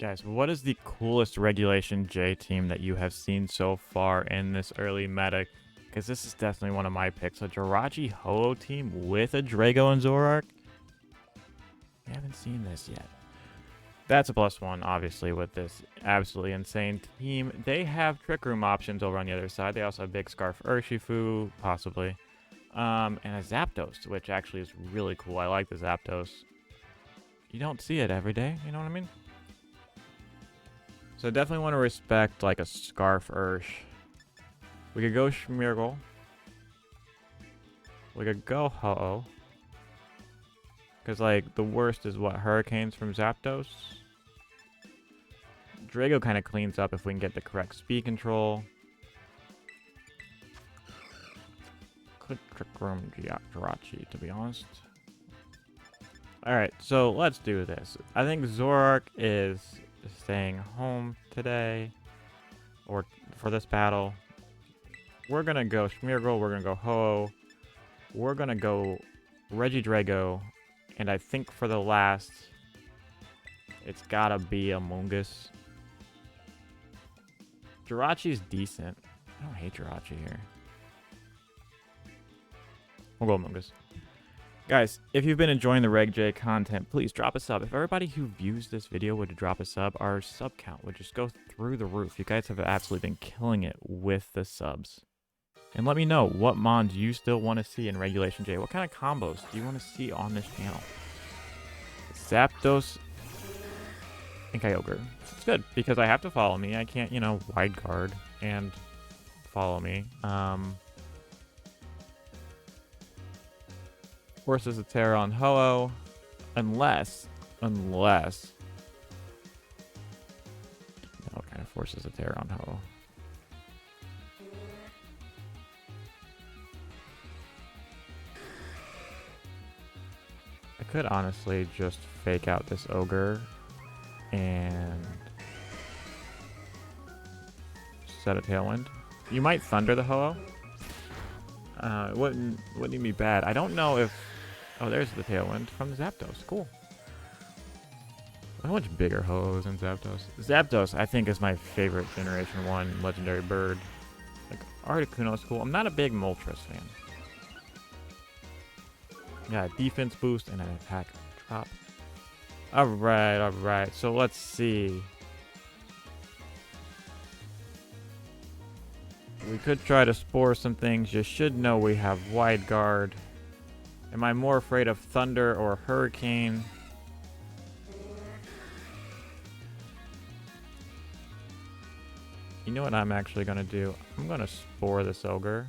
Guys, what is the coolest Regulation J team that you have seen so far in this early meta? Because this is definitely one of my picks. A Jirachi Ho-Oh team with a Drago and Zoroark? I haven't seen this yet. That's a +1, obviously, with this absolutely insane team. They have Trick Room options over on the other side. They also have Big Scarf Urshifu, possibly. And a Zapdos, which actually is really cool. I like the Zapdos. You don't see it every day, you know what I mean? So definitely want to respect like a Scarf Ursh. We could go Smeargle. We could go Ho-Oh. Because like the worst is what? Hurricanes from Zapdos? Drago kind of cleans up if we can get the correct speed control. Could Trick Room Jirachi, to be honest. Alright, so let's do this. I think Zoroark is staying home today, or for this battle. We're gonna go Smeargle, we're gonna go Ho-Oh, we're gonna go Regidrago, and I think for the last, it's gotta be Amoonguss. Jirachi's decent. I don't hate Jirachi here. We'll go Amoonguss. Guys, if you've been enjoying the Reg J content, please drop a sub. If everybody who views this video would drop a sub, our sub count would just go through the roof. You guys have absolutely been killing it with the subs. And let me know what mons you still want to see in Regulation J. What kind of combos do you want to see on this channel? Zapdos and Kyogre. It's good because I have to follow me. I can't, you know, wide guard and follow me. Forces a Terra on Ho-Oh, unless, no, kind of forces a Terra on Ho-Oh. I could honestly just fake out this Ogre and set a Tailwind. You might Thunder the Ho-Oh. It wouldn't even be bad. I don't know if... Oh, there's the Tailwind from Zapdos. Cool. How much bigger Ho-Ohs than Zapdos? Zapdos, I think, is my favorite Generation 1 Legendary Bird. Like, Articuno is cool. I'm not a big Moltres fan. Yeah, defense boost and an attack drop. Alright, alright. So let's see. We could try to spore some things. You should know we have Wide Guard. Am I more afraid of Thunder or Hurricane? You know what I'm actually going to do? I'm going to spore this Ogre.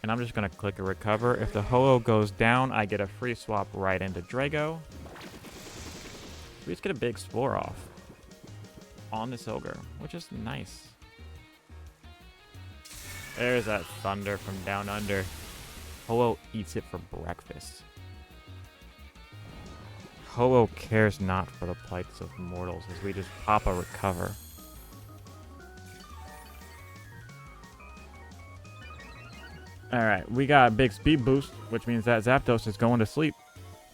And I'm just going to click a recover. If the Ho-Oh goes down, I get a free swap right into Drago. We just get a big spore off on this Ogre, which is nice. There's that Thunder from down under. Ho-Oh eats it for breakfast. Ho-Oh cares not for the plights of mortals as we just pop a recover. Alright, we got a big speed boost, which means that Zapdos is going to sleep.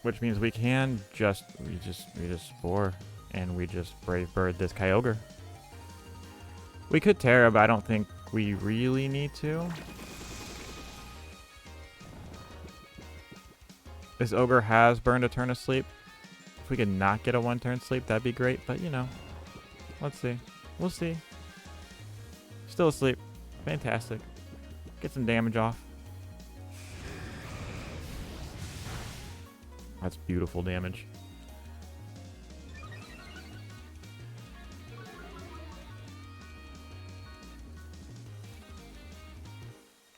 Which means we can we just spore and we just Brave Bird this Kyogre. We could Terra, but I don't think we really need to. This Ogre has burned a turn of sleep. If we could not get a 1-turn sleep, that'd be great. But, you know, let's see. We'll see. Still asleep. Fantastic. Get some damage off. That's beautiful damage.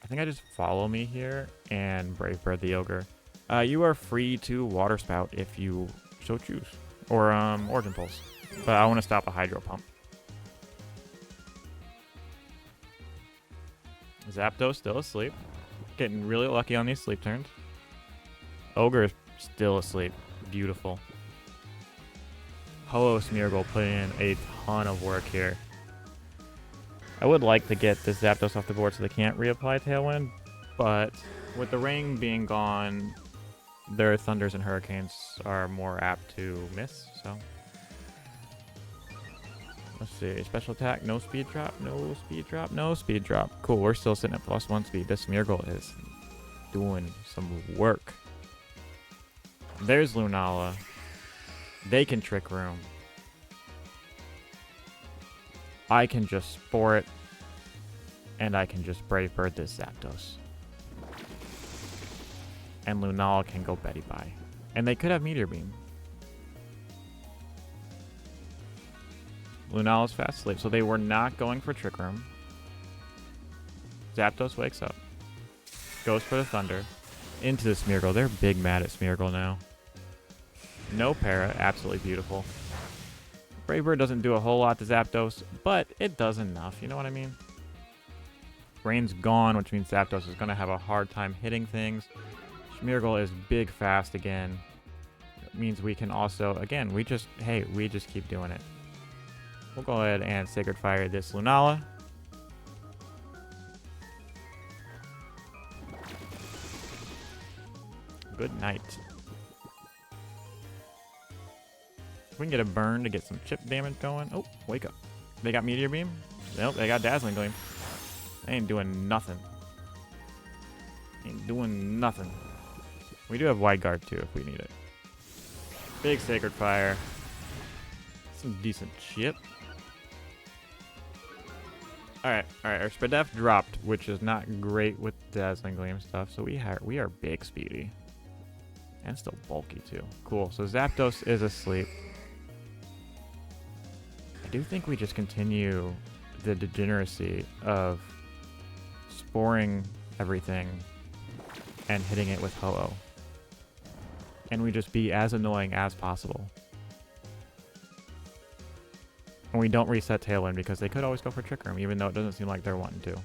I think I just follow me here and Brave Bird the Ogre. You are free to Water Spout if you so choose. Or Origin Pulse. But I want to stop a Hydro Pump. Zapdos still asleep. Getting really lucky on these sleep turns. Ogre is still asleep. Beautiful. Ho-Oh Smeargle putting in a ton of work here. I would like to get this Zapdos off the board so they can't reapply Tailwind, but with the ring being gone, their Thunders and Hurricanes are more apt to miss, so Let's see. Special attack. No speed drop. No speed drop. No speed drop. Cool. We're still sitting at +1 speed. This Smeargle is doing some work. There's Lunala. They can Trick Room. I can just Spore it. And I can just Brave Bird this Zapdos. And Lunala can go Betty Bye. And they could have Meteor Beam. Lunala's fast asleep, so they were not going for Trick Room. Zapdos wakes up. Goes for the Thunder. Into the Smeargle. They're big mad at Smeargle now. No Para. Absolutely beautiful. Brave Bird doesn't do a whole lot to Zapdos, but it does enough. You know what I mean? Rain's gone, which means Zapdos is going to have a hard time hitting things. Smeargle is big fast again. It means we can also, again, we just keep doing it. We'll go ahead and Sacred Fire this Lunala. Good night. We can get a burn to get some chip damage going. Oh, wake up. They got Meteor Beam? Nope, they got Dazzling Gleam. They ain't doing nothing. Ain't doing nothing. We do have Wide Guard too if we need it. Big Sacred Fire. Some decent chip. Alright, our Spadef dropped, which is not great with Dazzling Gleam stuff, so we are big speedy. And still bulky too. Cool, so Zapdos is asleep. I do think we just continue the degeneracy of sporing everything and hitting it with Ho-Oh. And we just be as annoying as possible. And we don't reset Tailwind because they could always go for Trick Room, even though it doesn't seem like they're wanting to.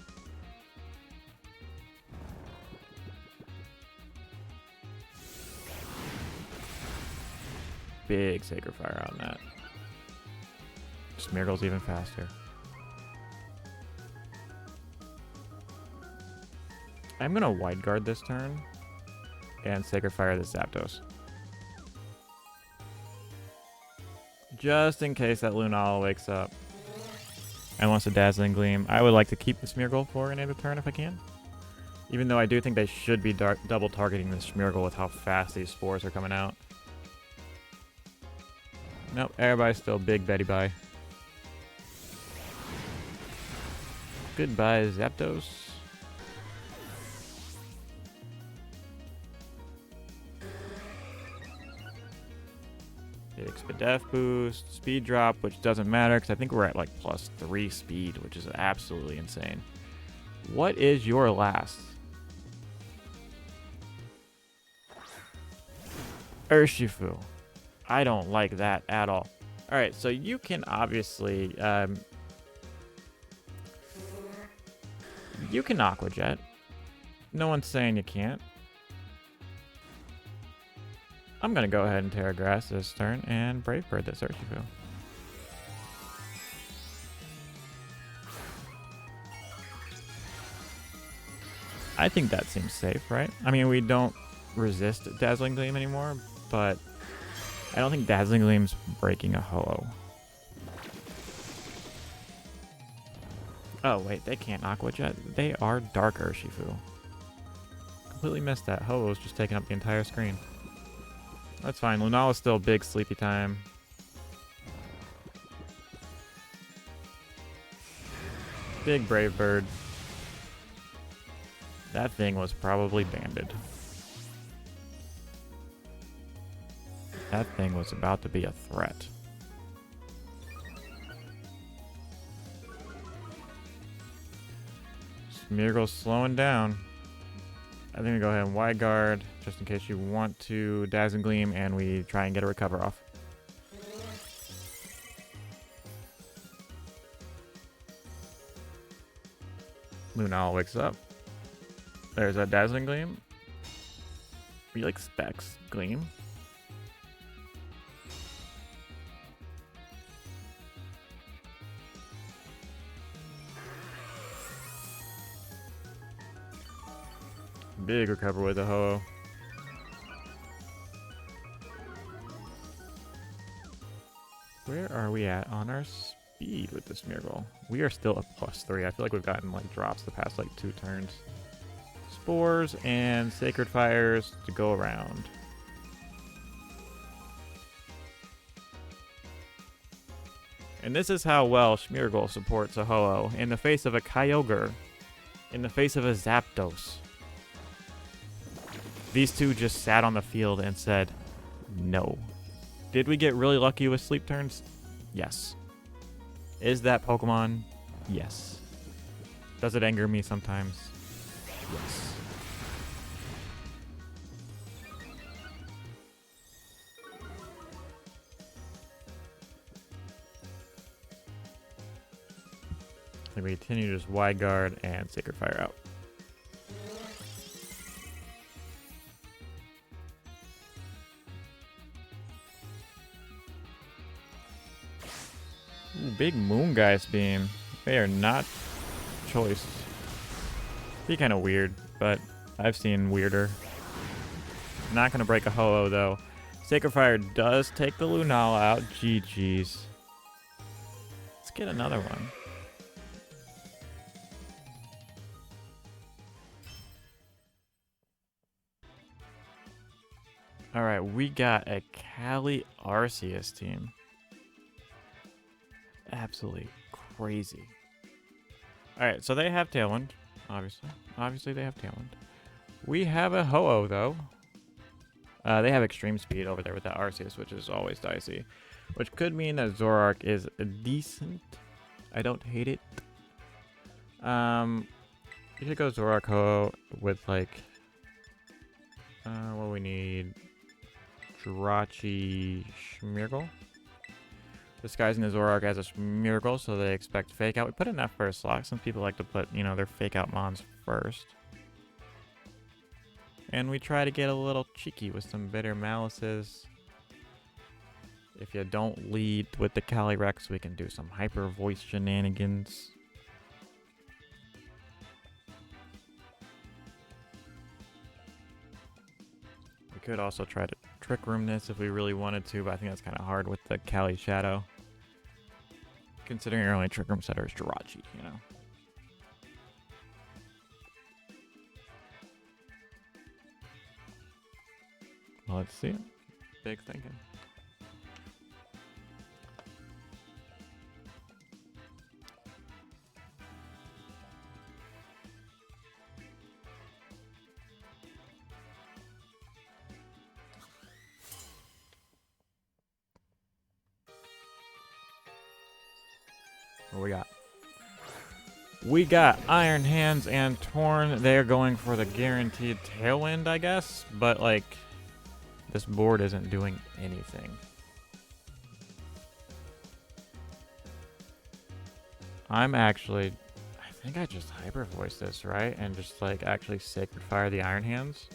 Big Sacred Fire on that. Smeargle's even faster. I'm going to Wide Guard this turn and Sacred Fire this Zapdos. Just in case that Lunala wakes up and wants a Dazzling Gleam. I would like to keep the Smeargle for another turn if I can. Even though I do think they should be double targeting the Smeargle with how fast these spores are coming out. Nope, everybody's still big Betty Bye. Goodbye, Zapdos. Big Spadef boost, speed drop, which doesn't matter because I think we're at like +3 speed, which is absolutely insane. What is your last? Urshifu. I don't like that at all. Alright, so you can obviously... you can Aqua Jet. No one's saying you can't. I'm going to go ahead and Terra Grass this turn and Brave Bird this Urshifu. I think that seems safe, right? I mean, we don't resist Dazzling Gleam anymore, but I don't think Dazzling Gleam's breaking a Ho-Oh. Oh, wait, they can't Aqua Jet. They are Dark Urshifu. Completely missed that. Ho-Oh's just taking up the entire screen. That's fine. Lunala's still big sleepy time. Big Brave Bird. That thing was probably banded. That thing was about to be a threat. Smeargle's slowing down. I think we go ahead and Wide Guard, just in case you want to Dazzling Gleam, and we try and get a Recover off. Lunala wakes up. There's that Dazzling Gleam. We like Specs Gleam. Big Recover with the Ho-Oh. Where are we at on our speed with the Smeargle. We are still at +3. I feel like we've gotten like drops the past like 2 turns. Spores and Sacred Fires to go around. And this is how well Smeargle supports a Ho-Oh in the face of a Kyogre, in the face of a Zapdos. These two just sat on the field and said, no. Did we get really lucky with sleep turns? Yes. Is that Pokemon? Yes. Does it anger me sometimes? Yes. And we continue to just wide guard and Sacred Fire out. Ooh, big Moongeist Beam. They are not choice. Be kind of weird, but I've seen weirder. Not going to break a Ho-Oh, though. Sacred Fire does take the Lunala out. GG's. Let's get another one. Alright, we got a Cali Arceus team. Absolutely crazy. Alright, so they have Tailwind, obviously. Obviously they have Tailwind. We have a Ho-Oh, though. They have Extreme Speed over there with that Arceus, which is always dicey. Which could mean that Zoroark is decent. I don't hate it. You should go Zoroark Ho-Oh with, like... what we need... Jirachi Smeargle. Disguising the Zoroark as a Smeargle, so they expect Fake Out. We put in that first slot. Some people like to put, you know, their Fake Out Mons first. And we try to get a little cheeky with some Bitter Malices. If you don't lead with the Calyrex, we can do some Hyper Voice shenanigans. We could also try to Trick Room this if we really wanted to, but I think that's kind of hard with the Cali Shadow. Considering our only Trick Room setter is Jirachi, you know. Well, let's see. Big thinking. What we got? We got Iron Hands and Torn. They're going for the guaranteed Tailwind, I guess. But, like, this board isn't doing anything. I'm actually... I think I just Hyper Voice this, right? And just, like, actually Sacred Fire the Iron Hands.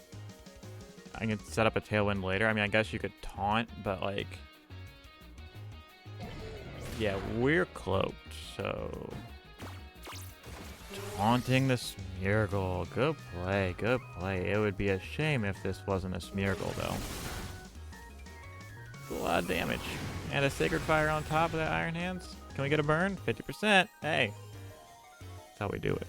I can set up a Tailwind later. I mean, I guess you could Taunt, but, like... Yeah, we're cloaked, so... Taunting the Smeargle. Good play, good play. It would be a shame if this wasn't a Smeargle, though. It's a lot of damage. And a Sacred Fire on top of that Iron Hands. Can we get a burn? 50%. Hey. That's how we do it.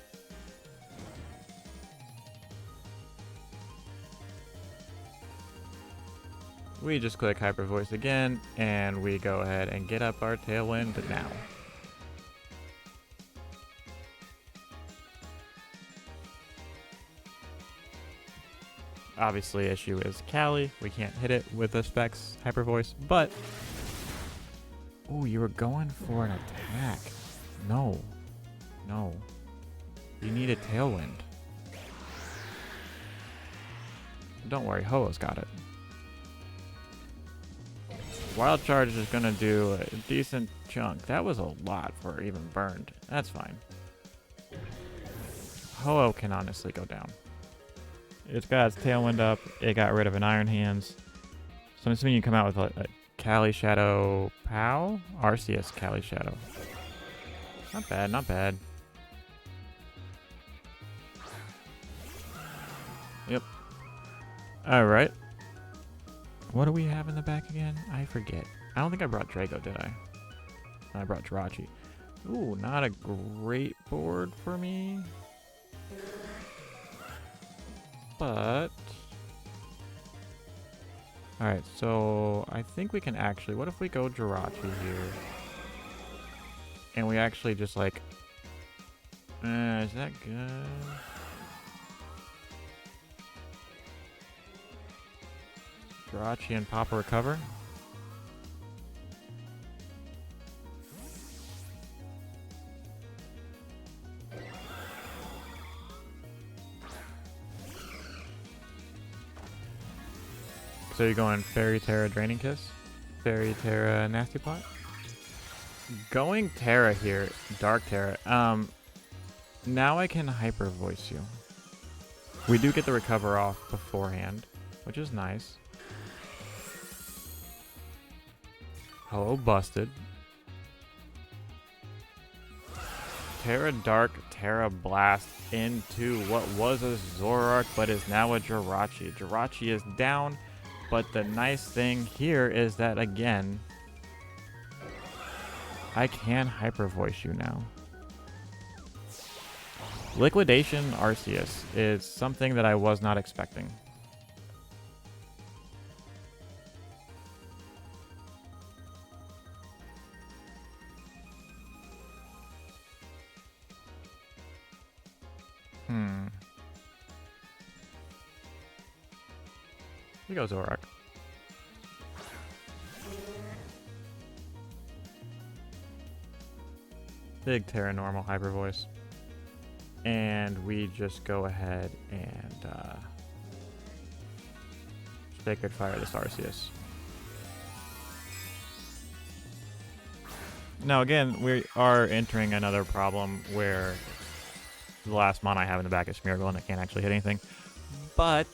We just click Hyper Voice again, and we go ahead and get up our Tailwind now. Obviously, issue is Cali. We can't hit it with the Specs Hyper Voice, but... Ooh, you were going for an attack. No. No. You need a Tailwind. Don't worry, Ho-Oh's got it. Wild Charge is going to do a decent chunk. That was a lot for even burned. That's fine. Ho-Oh can honestly go down. It's got its Tailwind up. It got rid of an Iron Hands. So I'm assuming you come out with a Cali Shadow Pow? Arceus Cali Shadow. Not bad, not bad. Yep. Alright. What do we have in the back again? I forget. I don't think I brought Drago, did I? I brought Jirachi. Ooh, not a great board for me. But... Alright, so I think we can actually... What if we go Jirachi here? And we actually just like... is that good? Jirachi and Papa recover? So you're going Fairy Terra Draining Kiss? Fairy Terra Nasty Plot? Going Terra here, Dark Terra. Now I can Hyper Voice you. We do get the recover off beforehand, which is nice. Ho-Oh busted. Terra Dark, Terra Blast into what was a Zoroark but is now a Jirachi. Jirachi is down, but the nice thing here is that, again, I can Hyper Voice you now. Liquidation Arceus is something that I was not expecting. Here goes Zoroark. Big Terra Normal Hyper Voice. And we just go ahead and Sacred Fire this Arceus. Now again, we are entering another problem where the last mon I have in the back is Smeargle and I can't actually hit anything. But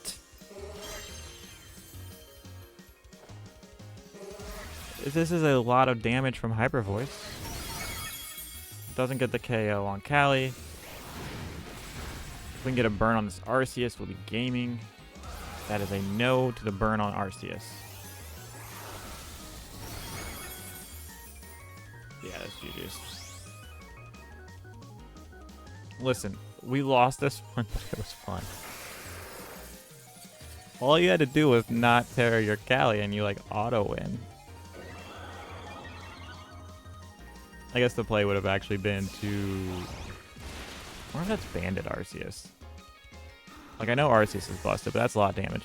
this is a lot of damage from Hyper Voice. Doesn't get the KO on Callie. If we can get a burn on this Arceus, we'll be gaming. That is a no to the burn on Arceus. Yeah, that's GG's. Listen, we lost this one, but it was fun. All you had to do was not tear your Callie and you like auto win. I guess the play would have actually been to... I wonder if that's Bandit Arceus. Like, I know Arceus is busted, but that's a lot of damage.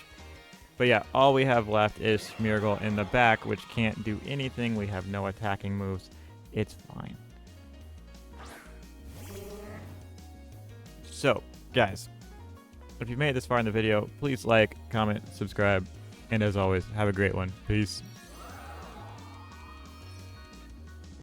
But yeah, all we have left is Smeargle in the back, which can't do anything. We have no attacking moves. It's fine. So, guys, if you've made it this far in the video, please like, comment, subscribe, and as always, have a great one. Peace.